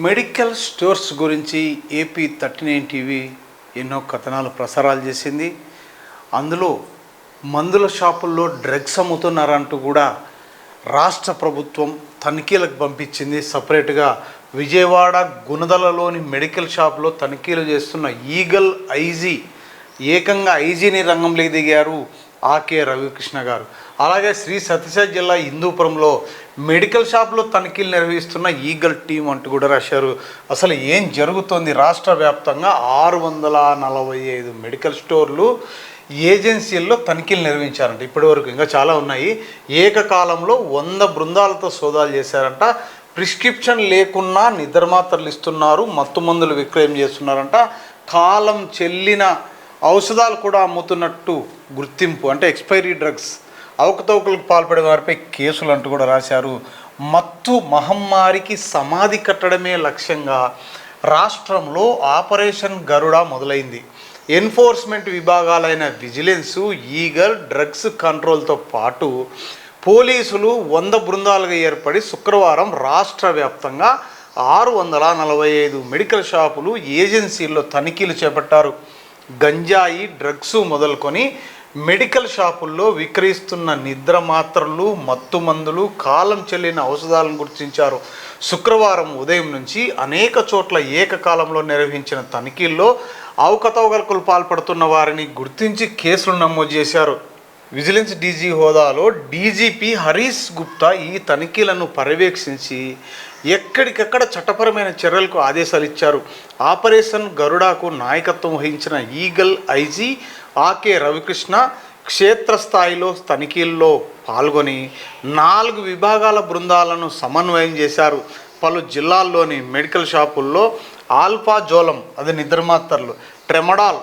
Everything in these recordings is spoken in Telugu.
మెడికల్ స్టోర్స్ గురించి ఏపీ 39 టీవీ ఎన్నో కథనాలు ప్రసారాలు చేసింది. అందులో మందుల షాపుల్లో డ్రగ్స్ అమ్ముతున్నారంటూ కూడా రాష్ట్ర ప్రభుత్వం తనిఖీలకు పంపించింది. సపరేట్గా విజయవాడ గుణదలలోని మెడికల్ షాప్లో తనిఖీలు చేస్తున్న ఈగల్ ఐజీ, ఏకంగా ఐజీని రంగంలోకి దిగారు ఆకే రవికృష్ణ గారు. అలాగే శ్రీ సత్యసాయి జిల్లా హిందూపురంలో మెడికల్ షాప్లో తనిఖీలు నిర్వహిస్తున్న ఈగల్ టీం అంటూ కూడా రాశారు. అసలు ఏం జరుగుతోంది? రాష్ట్ర వ్యాప్తంగా 645 మెడికల్ స్టోర్లు ఏజెన్సీల్లో తనిఖీలు నిర్వహించారంట. ఇప్పటివరకు ఇంకా చాలా ఉన్నాయి. ఏకకాలంలో 100 బృందాలతో సోదాలు చేశారంట. ప్రిస్క్రిప్షన్ లేకున్నా నిద్రమాత్రలు ఇస్తున్నారు, మత్తు మందులు విక్రయం చేస్తున్నారంట. కాలం చెల్లిన ఔషధాలు కూడా అమ్ముతున్నట్టు గుర్తింపు, అంటే ఎక్స్పైరీ డ్రగ్స్, అవకతవకలకు పాల్పడే వారిపై కేసులు అంటూ కూడా రాశారు. మత్తు మహమ్మారికి సమాధి కట్టడమే లక్ష్యంగా రాష్ట్రంలో ఆపరేషన్ గరుడ మొదలైంది. ఎన్ఫోర్స్మెంట్ విభాగాలైన విజిలెన్సు, ఈగల్, డ్రగ్స్ కంట్రోల్తో పాటు పోలీసులు 100 బృందాలుగా ఏర్పడి శుక్రవారం రాష్ట్ర వ్యాప్తంగా 645 మెడికల్ షాపులు ఏజెన్సీల్లో తనిఖీలు చేపట్టారు. గంజాయి, డ్రగ్స్ మొదలుకొని మెడికల్ షాపుల్లో విక్రయిస్తున్న నిద్ర మాత్రలు, మత్తు మందులు, కాలం చెల్లిన ఔషధాలను గుర్తించారు. శుక్రవారం ఉదయం నుంచి అనేక చోట్ల ఏకకాలంలో నిర్వహించిన తనిఖీల్లో అవకతవకలకు పాల్పడుతున్న వారిని గుర్తించి కేసులు నమోదు చేశారు. విజిలెన్స్ డీజీ హోదాలో డీజీపీ హరీష్ గుప్తా ఈ తనిఖీలను పర్యవేక్షించి ఎక్కడికక్కడ చట్టపరమైన చర్యలకు ఆదేశాలు ఇచ్చారు. ఆపరేషన్ గరుడాకు నాయకత్వం వహించిన ఈగల్ ఐజీ ఆకే రవికృష్ణ క్షేత్రస్థాయిలో తనిఖీల్లో పాల్గొని 4 విభాగాల బృందాలను సమన్వయం చేశారు. పలు జిల్లాల్లోని మెడికల్ షాపుల్లో ఆల్ఫాజోలం, అది నిద్రమాత్రలు, ట్రెమడాల్,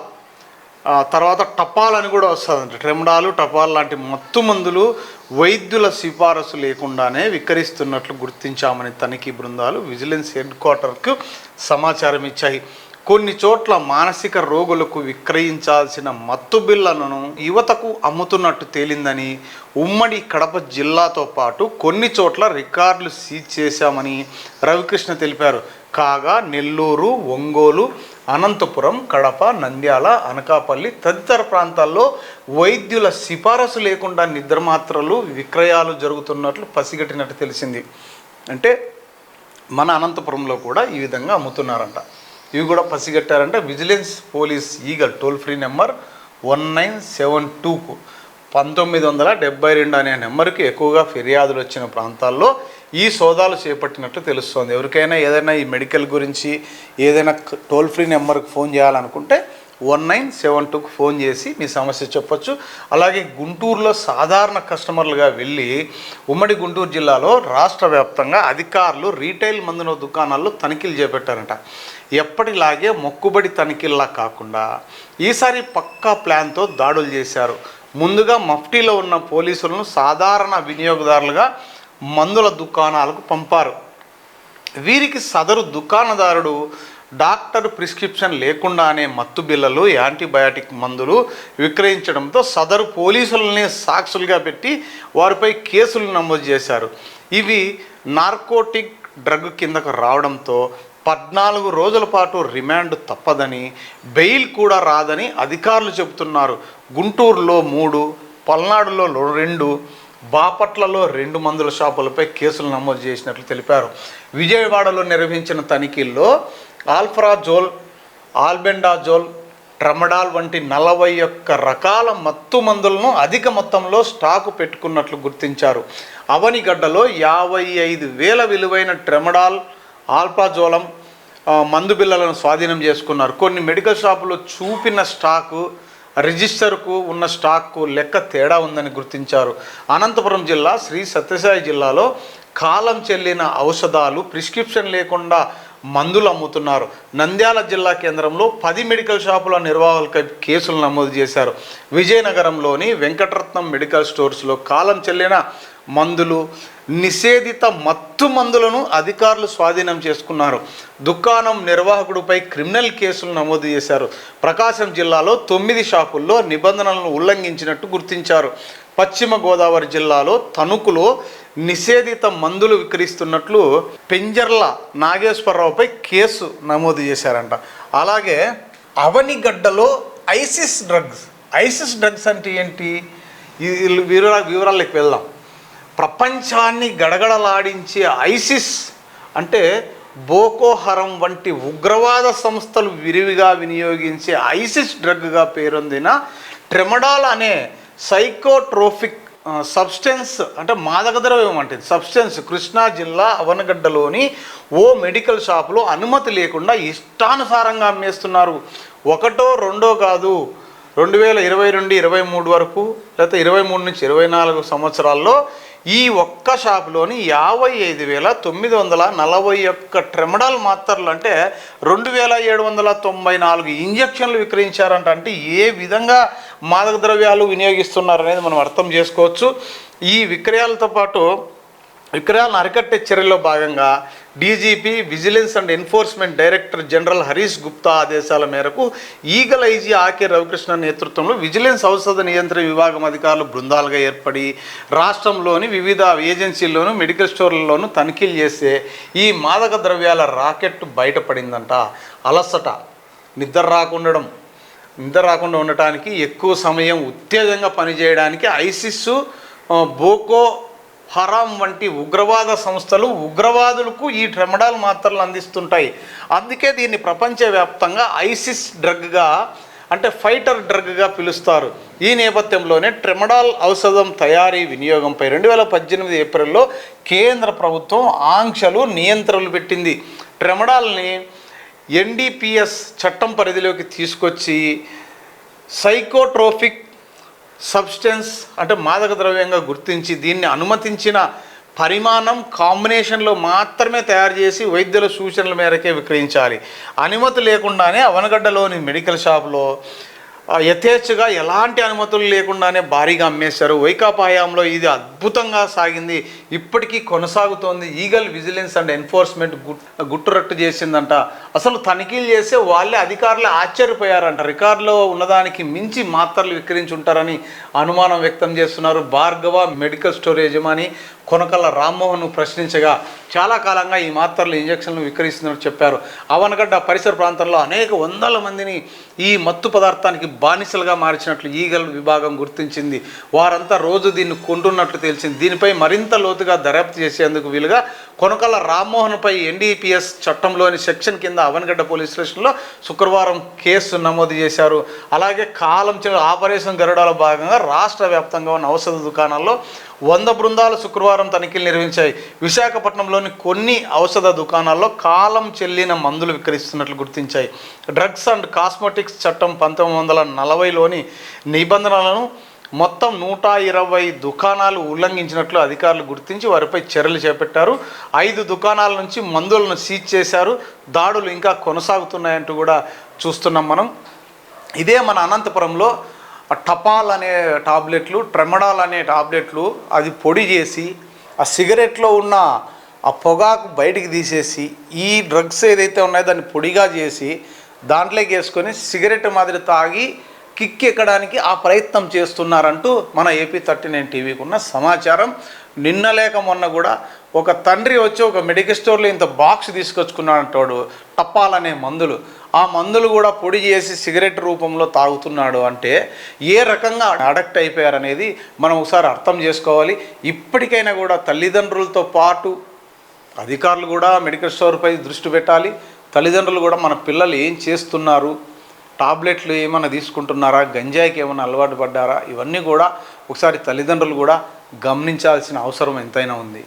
తర్వాత టపాల్ అని కూడా వస్తుందంట. ట్రెమడాలు, టపాల్ లాంటి మత్తు మందులు వైద్యుల సిఫారసు లేకుండానే విక్రయిస్తున్నట్లు గుర్తించామని తనిఖీ బృందాలు విజిలెన్స్ హెడ్ క్వార్టర్కు సమాచారం ఇచ్చాయి. కొన్ని చోట్ల మానసిక రోగులకు విక్రయించాల్సిన మత్తు బిళ్లను యువతకు అమ్ముతున్నట్టు తేలిందని, ఉమ్మడి కడప జిల్లాతో పాటు కొన్ని చోట్ల రికార్డులు సీజ్ చేశామని రవికృష్ణ తెలిపారు. కాగా నెల్లూరు, ఒంగోలు, అనంతపురం, కడప, నంద్యాల, అనకాపల్లి తదితర ప్రాంతాల్లో వైద్యుల సిఫారసు లేకుండా నిద్రమాత్రలు విక్రయాలు జరుగుతున్నట్లు పసిగట్టినట్టు తెలిసింది. అంటే మన అనంతపురంలో కూడా ఈ విధంగా అమ్ముతున్నారంట. ఇవి కూడా పసిగట్టారంటే vigilance police Eagle toll free number 1972కు 1972 అనే నెంబర్కి ఎక్కువగా ఫిర్యాదులు వచ్చిన ప్రాంతాల్లో ఈ సోదాలు చేపట్టినట్లు తెలుస్తోంది. ఎవరికైనా ఏదైనా ఈ మెడికల్ గురించి ఏదైనా టోల్ ఫ్రీ నెంబర్కి ఫోన్ చేయాలనుకుంటే 1972కు ఫోన్ చేసి మీ సమస్య చెప్పొచ్చు. అలాగే గుంటూరులో సాధారణ కస్టమర్లుగా వెళ్ళి ఉమ్మడి గుంటూరు జిల్లాలో రాష్ట్ర వ్యాప్తంగా అధికారులు రీటైల్ మందుల దుకాణాల్లో తనిఖీలు చేపట్టారంట. ఎప్పటిలాగే మొక్కుబడి తనిఖీల్లా కాకుండా ఈసారి పక్కా ప్లాన్తో దాడులు చేశారు. ముందుగా మఫ్టీలో ఉన్న పోలీసులను సాధారణ వినియోగదారులుగా మందుల దుకాణాలకు పంపారు. వీరికి సదరు దుకాణదారుడు డాక్టర్ ప్రిస్క్రిప్షన్ లేకుండానే మత్తు బిళ్ళలు, యాంటీబయాటిక్ మందులు విక్రయించడంతో సదరు పోలీసులనే సాక్షులుగా పెట్టి వారిపై కేసులు నమోదు చేశారు. ఇవి నార్కోటిక్ డ్రగ్ కిందకు రావడంతో 14 రోజుల పాటు రిమాండ్ తప్పదని, బెయిల్ కూడా రాదని అధికారులు చెబుతున్నారు. గుంటూరులో 3, పల్నాడులో 2, బాపట్లలో 2 మందుల షాపులపై కేసులు నమోదు చేసినట్లు తెలిపారు. విజయవాడలో నిర్వహించిన తనిఖీల్లో ఆల్ఫ్రాజోల్, ఆల్బెండాజోల్, ట్రమడాల్ వంటి 41 రకాల మత్తు మందులను అధిక మొత్తంలో స్టాకు పెట్టుకున్నట్లు గుర్తించారు. అవనిగడ్డలో 55,000 విలువైన ట్రెమడాల్, ఆల్ఫ్రాజోలం మందు బిళ్ళలను స్వాధీనం చేసుకున్నారు. కొన్ని మెడికల్ షాపులో చూపిన స్టాకు, రిజిస్టర్కు ఉన్న స్టాక్కు లెక్క తేడా ఉందని గుర్తించారు. అనంతపురం జిల్లా శ్రీ సత్యసాయి జిల్లాలో కాలం చెల్లిన ఔషధాలు, ప్రిస్క్రిప్షన్ లేకుండా మందులు అమ్ముతున్నారు. నంద్యాల జిల్లా కేంద్రంలో 10 మెడికల్ షాపుల నిర్వాహకులపై కేసులు నమోదు చేశారు. విజయనగరంలోని వెంకటరత్నం మెడికల్ స్టోర్స్లో కాలం చెల్లిన మందులు, నిషేధిత మత్తు మందులను అధికారులు స్వాధీనం చేసుకున్నారు. దుకాణం నిర్వాహకుడిపై క్రిమినల్ కేసులు నమోదు చేశారు. ప్రకాశం జిల్లాలో 9 షాపుల్లో నిబంధనలను ఉల్లంఘించినట్టు గుర్తించారు. పశ్చిమ గోదావరి జిల్లాలో తణుకులో నిషేధిత మందులు విక్రయిస్తున్నట్లు పెంజర్ల నాగేశ్వరరావుపై కేసు నమోదు చేశారంట. అలాగే అవనిగడ్డలో ఐసిస్ డ్రగ్స్ అంటే ఏంటి, వివరాలకు వెళ్దాం. ప్రపంచాన్ని గడగడలాడించే ఐసిస్ అంటే బోకో హరం వంటి ఉగ్రవాద సంస్థలు విరివిగా వినియోగించే ఐసిస్ డ్రగ్గా పేరొందిన ట్రెమడాల్ అనే సైకోట్రోపిక్ సబ్స్టెన్స్ అంటే మాదక ద్రవ్యం అంటే సబ్స్టెన్స్ కృష్ణా జిల్లా అవనగడ్డలోని ఓ మెడికల్ షాపులో అనుమతి లేకుండా ఇష్టానుసారంగా అమ్మేస్తున్నారు. ఒకటో రెండో కాదు, 2022-23 వరకు లేకపోతే 23 నుంచి 24 సంవత్సరాల్లో ఈ ఒక్క షాపులోని 55,941 ట్రెమడాల్ మాత్రలు అంటే 2,794 ఇంజక్షన్లు విక్రయించారంట. అంటే ఏ విధంగా మాదక ద్రవ్యాలు వినియోగిస్తున్నారు అనేది మనం అర్థం చేసుకోవచ్చు. ఈ విక్రయాలతో పాటు విక్రయాలను అరికట్టే చర్యల్లో భాగంగా DGP vigilance and enforcement director general Harish Gupta ఆదేశాల మేరకు ఈగల్ ఐజీ ఆకే రవికృష్ణ నేతృత్వంలో విజిలెన్స్ ఔషధ నియంత్రణ విభాగం అధికారులు బృందాలుగా ఏర్పడి రాష్ట్రంలోని వివిధ ఏజెన్సీల్లోనూ మెడికల్ స్టోర్లలోనూ తనిఖీలు చేస్తే ఈ మాదక ద్రవ్యాల రాకెట్ బయటపడిందంట. అలసట, నిద్ర రాకుండా ఉండటానికి, ఎక్కువ సమయం ఉత్తేజంగా పనిచేయడానికి ఐసిస్, బోకో హరాం వంటి ఉగ్రవాద సంస్థలు ఉగ్రవాదులకు ఈ ట్రెమడాల్ మాత్రలు అందిస్తుంటాయి. అందుకే దీన్ని ప్రపంచవ్యాప్తంగా ఐసిస్ డ్రగ్గా అంటే ఫైటర్ డ్రగ్గా పిలుస్తారు. ఈ నేపథ్యంలోనే ట్రెమడాల్ ఔషధం తయారీ వినియోగంపై 2018 ఏప్రిల్లో కేంద్ర ప్రభుత్వం ఆంక్షలు, నియంత్రణలు పెట్టింది. ట్రెమడాల్ని ఎన్డీపీఎస్ చట్టం పరిధిలోకి తీసుకొచ్చి సైకోట్రోపిక్ సబ్స్టెన్స్ అంటే మాదక ద్రవ్యంగా గుర్తించి దీన్ని అనుమతించిన పరిమాణం కాంబినేషన్లో మాత్రమే తయారు చేసి వైద్యుల సూచనల మేరకే విక్రయించాలి. అనుమతి లేకుండానే అవనగడ్డలోని మెడికల్ షాపులో యథేచ్ఛగా ఎలాంటి అనుమతులు లేకుండానే భారీగా అమ్మేశారు. వైకాపా హయాంలో ఇది అద్భుతంగా సాగింది, ఇప్పటికీ కొనసాగుతోంది. ఈగల్ విజిలెన్స్ అండ్ ఎన్ఫోర్స్మెంట్ గుట్టురట్టు చేసిందంట. అసలు తనిఖీలు చేస్తే వాళ్ళే అధికారులు ఆశ్చర్యపోయారంట. రికార్డులో ఉన్నదానికి మించి మాత్రలు విక్రయించి ఉంటారని అనుమానం వ్యక్తం చేస్తున్నారు. భార్గవ మెడికల్ స్టోర్ యజమాని కొనకళ్ళ రామ్మోహన్ ప్రశ్నించగా చాలా కాలంగా ఈ మాత్రలు ఇంజక్షన్లు విక్రయిస్తున్నట్టు చెప్పారు. అవనగడ్డ పరిసర ప్రాంతంలో అనేక వందల మందిని ఈ మత్తు పదార్థానికి బానిసలుగా మార్చినట్లు ఈగల్ విభాగం గుర్తించింది. వారంతా రోజు దీన్ని కొంటున్నట్లు తెలిసింది. దీనిపై మరింత లోతుగా దర్యాప్తు చేసేందుకు వీలుగా కొనకళ్ళ రామ్మోహన్పై ఎన్డీపీఎస్ చట్టంలోని సెక్షన్ కింద అవనగడ్డ పోలీస్ స్టేషన్లో శుక్రవారం కేసు నమోదు చేశారు. అలాగే కాలం చెల్లి ఆపరేషన్ గరుడాలో భాగంగా రాష్ట్ర వ్యాప్తంగా ఉన్న ఔషధ దుకాణాల్లో 100 బృందాలు శుక్రవారం తనిఖీలు నిర్వహించాయి. విశాఖపట్నంలోని కొన్ని ఔషధ దుకాణాల్లో కాలం చెల్లిన మందులు విక్రయిస్తున్నట్లు గుర్తించాయి. డ్రగ్స్ అండ్ కాస్మెటిక్స్ చట్టం 1940లోని నిబంధనలను మొత్తం 120 దుకాణాలు ఉల్లంఘించినట్లు అధికారులు గుర్తించి వారిపై చర్యలు చేపట్టారు. 5 దుకాణాల నుంచి మందులను సీజ్ చేశారు. దాడులు ఇంకా కొనసాగుతున్నాయంటూ కూడా చూస్తున్నాం మనం. ఇదే మన అనంతపురంలో టపాల్ అనే టాబ్లెట్లు, ట్రెమడాల్ అనే టాబ్లెట్లు అది పొడి చేసి ఆ సిగరెట్లో ఉన్న ఆ పొగాకు బయటికి తీసేసి ఈ డ్రగ్స్ ఏదైతే ఉన్నాయో దాన్ని పొడిగా చేసి దాంట్లోకి వేసుకొని సిగరెట్ మాదిరి తాగి కిక్ ఎక్కడానికి ఆ ప్రయత్నం చేస్తున్నారంటూ మన ఏపీ 39 టీవీకి ఉన్న సమాచారం. నిన్న లేక మొన్న కూడా ఒక తండ్రి వచ్చి ఒక మెడికల్ స్టోర్లో ఇంత బాక్స్ తీసుకొచ్చుకున్నాడంటాడు టప్పాలనే మందులు. ఆ మందులు కూడా పొడి చేసి సిగరెట్ రూపంలో తాగుతున్నాడు అంటే ఏ రకంగా అడక్ట్ అయిపోయారనేది మనం ఒకసారి అర్థం చేసుకోవాలి. ఇప్పటికైనా కూడా తల్లిదండ్రులతో పాటు అధికారులు కూడా మెడికల్ స్టోర్పై దృష్టి పెట్టాలి. తల్లిదండ్రులు కూడా మన పిల్లలు ఏం చేస్తున్నారు, టాబ్లెట్లు ఏమైనా తీసుకుంటున్నారా, గంజాయికి ఏమైనా అలవాటు పడ్డారా, ఇవన్నీ కూడా ఒకసారి తల్లిదండ్రులు కూడా గమనించాల్సిన అవసరం ఎంతైనా ఉంది.